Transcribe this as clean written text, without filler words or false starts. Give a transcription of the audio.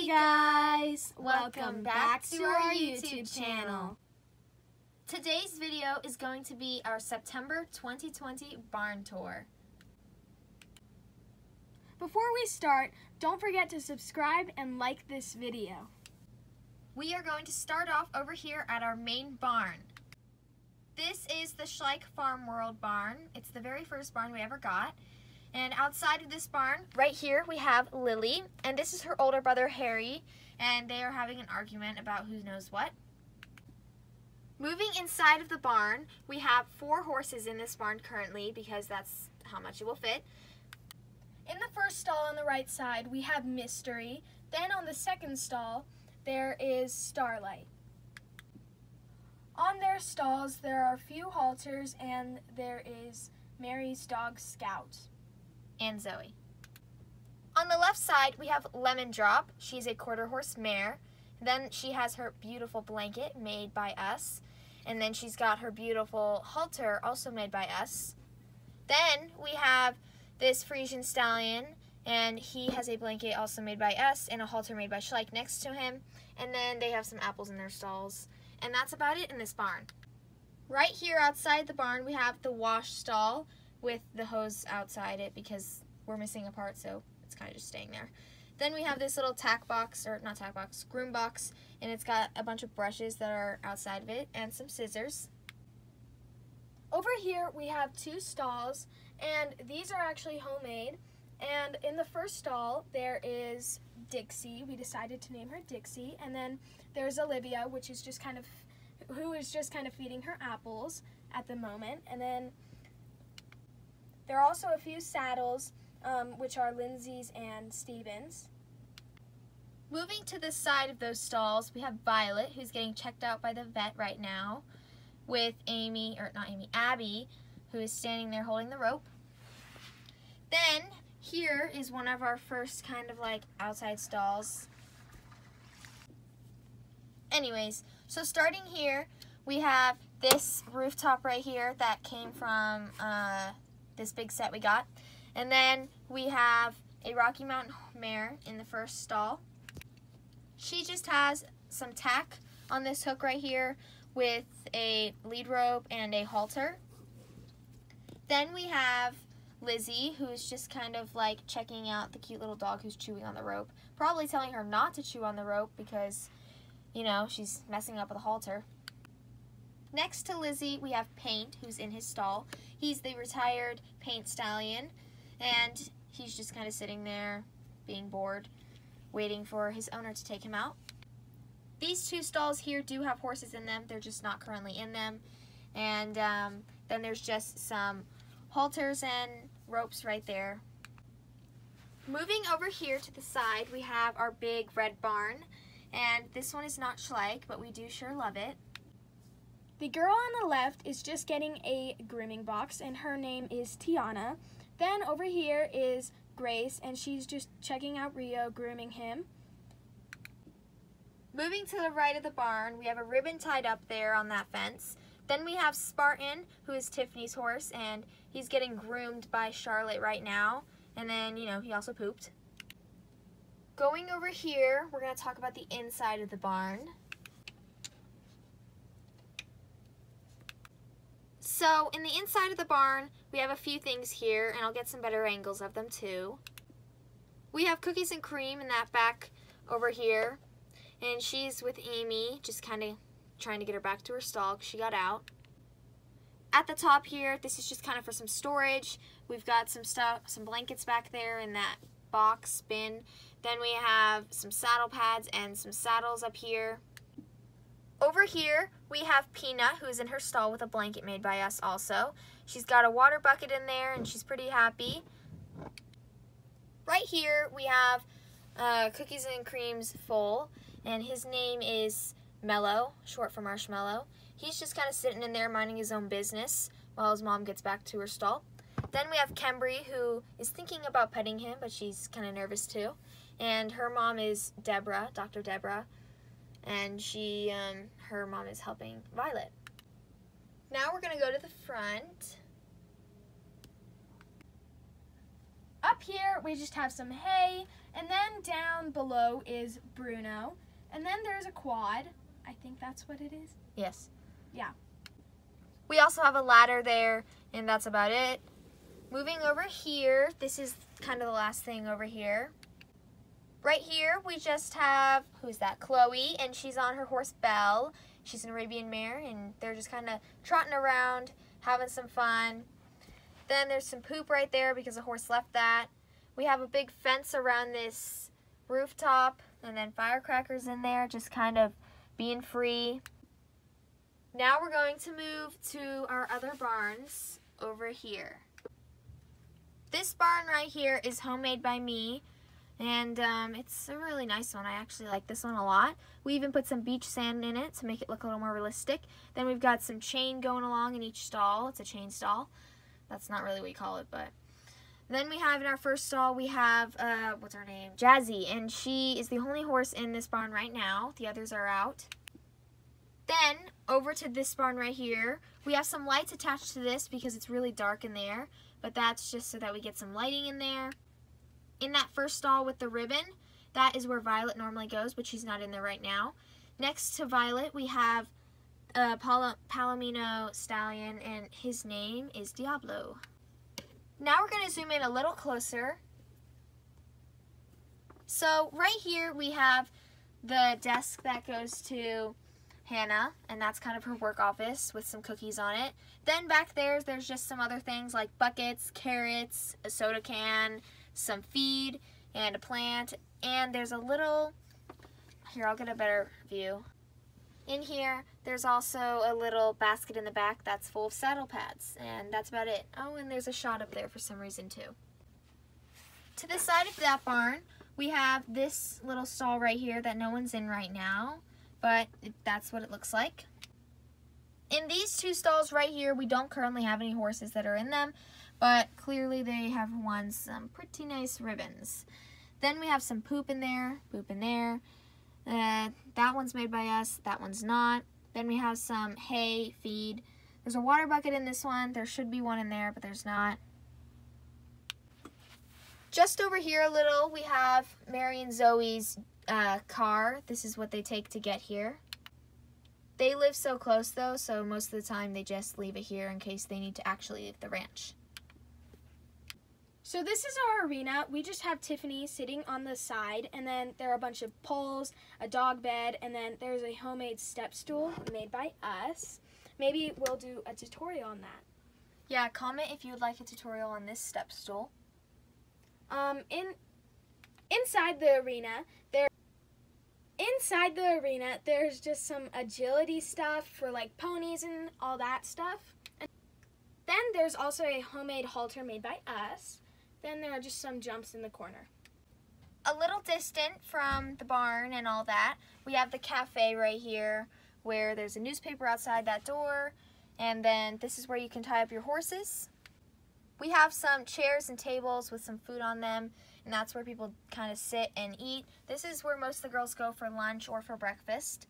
guys! Welcome back to our YouTube channel. Today's video is going to be our September 2020 barn tour. Before we start, don't forget to subscribe and like this video. We are going to start off over here at our main barn. This is the Schleich Farm World barn. It's the very first barn we ever got. And outside of this barn, right here, we have Lily, and this is her older brother, Harry, and they are having an argument about who knows what. Moving inside of the barn, we have 4 horses in this barn currently because that's how much it will fit. In the first stall on the right side, we have Mystery. Then on the second stall, there is Starlight. On their stalls, there are a few halters, and there is Mary's dog, Scout. And Zoe. On the left side, we have Lemon Drop. She's a quarter horse mare. Then she has her beautiful blanket made by us. And then she's got her beautiful halter also made by us. Then we have this Frisian stallion, and he has a blanket also made by us and a halter made by Schleich next to him. And then they have some apples in their stalls. And that's about it in this barn. Right here outside the barn, we have the wash stall with the hose outside it because we're missing a part, so it's kind of just staying there. Then we have this little groom box, and it's got a bunch of brushes that are outside of it and some scissors. Over here we have 2 stalls, and these are actually homemade. And in the first stall there is Dixie. We decided to name her Dixie. And then there's Olivia, who is just kind of feeding her apples at the moment. And then there are also a few saddles, which are Lindsay's and Steven's. Moving to the side of those stalls, we have Violet, who's getting checked out by the vet right now, with Abby, who is standing there holding the rope. Then, here is one of our first kind of like outside stalls. Anyways, so starting here, we have this rooftop right here that came from this big set we got. And then we have a Rocky Mountain mare in the first stall. She just has some tack on this hook right here with a lead rope and a halter. Then we have Lizzie, who's just kind of like checking out the cute little dog who's chewing on the rope. Probably telling her not to chew on the rope because, you know, she's messing up with the halter. Next to Lizzie, we have Paint, who's in his stall. He's the retired Paint stallion, and he's just kind of sitting there being bored, waiting for his owner to take him out. These 2 stalls here do have horses in them. They're just not currently in them. And then there's just some halters and ropes right there. Moving over here to the side, we have our big red barn. And this one is not Schleich, but we do sure love it. The girl on the left is just getting a grooming box, and her name is Tiana. Then over here is Grace, and she's just checking out Rio, grooming him. Moving to the right of the barn, we have a ribbon tied up there on that fence. Then we have Spartan, who is Tiffany's horse, and he's getting groomed by Charlotte right now. And then, you know, he also pooped. Going over here, we're going to talk about the inside of the barn. So, in the inside of the barn, we have a few things here, and I'll get some better angles of them too. We have Cookies and Cream in that back over here, and she's with Amy, just kind of trying to get her back to her stall because she got out. At the top here, this is just kind of for some storage. We've got some stuff, some blankets back there in that box bin. Then we have some saddle pads and some saddles up here. Over here, we have Peanut, who's in her stall with a blanket made by us also. She's got a water bucket in there, and she's pretty happy. Right here, we have Cookies and Cream's foal, and his name is Mellow, short for Marshmallow. He's just kind of sitting in there minding his own business while his mom gets back to her stall. Then we have Kembry, who is thinking about petting him, but she's kind of nervous too. And her mom is Deborah, Dr. Deborah. And her mom is helping Violet. Now we're going to go to the front. up here we just have some hay, and then down below is Bruno, and then there's a quad. I think that's what it is. Yes. Yeah. We also have a ladder there, and that's about it. Moving over here, this is kind of the last thing over here. Right here, we just have, who's that? Chloe, and she's on her horse Belle. She's an Arabian mare, and they're just kind of trotting around, having some fun. Then there's some poop right there because the horse left that. We have a big fence around this rooftop, and then firecrackers in there, just kind of being free. Now we're going to move to our other barns over here. This barn right here is homemade by me, and it's a really nice one. I actually like this one a lot. We even put some beach sand in it to make it look a little more realistic. Then we've got some chain going along in each stall. It's a chain stall. That's not really what we call it, but... Then we have in our first stall, we have, what's her name? Jazzy, and she is the only horse in this barn right now. The others are out. Then, over to this barn right here, we have some lights attached to this because it's really dark in there, but that's just so that we get some lighting in there. In that first stall with the ribbon, that is where Violet normally goes, but she's not in there right now. Next to Violet, we have a Palomino stallion, and his name is Diablo. Now we're going to zoom in a little closer. So right here we have the desk that goes to Hannah, and that's kind of her work office with some cookies on it. Then back there's just some other things like buckets, carrots, a soda can, some feed, and a plant. And there's a little, here I'll get a better view. In here, there's also a little basket in the back that's full of saddle pads, and that's about it. Oh, and there's a shot up there for some reason too. To the side of that barn, we have this little stall right here that no one's in right now, but that's what it looks like. In these two stalls right here, we don't currently have any horses that are in them, but clearly they have won some pretty nice ribbons. Then we have some poop in there, that one's made by us, that one's not. Then we have some hay, feed. There's a water bucket in this one. There should be one in there, but there's not. Just over here a little, we have Mary and Zoe's car. This is what they take to get here. They live so close though, so most of the time they just leave it here in case they need to actually leave the ranch. So this is our arena. We just have Tiffany sitting on the side, and then there are a bunch of poles, a dog bed, and then there's a homemade step stool made by us. Maybe we'll do a tutorial on that. Yeah, comment if you would like a tutorial on this step stool. Inside the arena, there's just some agility stuff for like ponies and all that stuff. And then there's also a homemade halter made by us. Then there are just some jumps in the corner. A little distant from the barn and all that, we have the cafe right here where there's a newspaper outside that door, and then this is where you can tie up your horses. We have some chairs and tables with some food on them, and that's where people kind of sit and eat. This is where most of the girls go for lunch or for breakfast.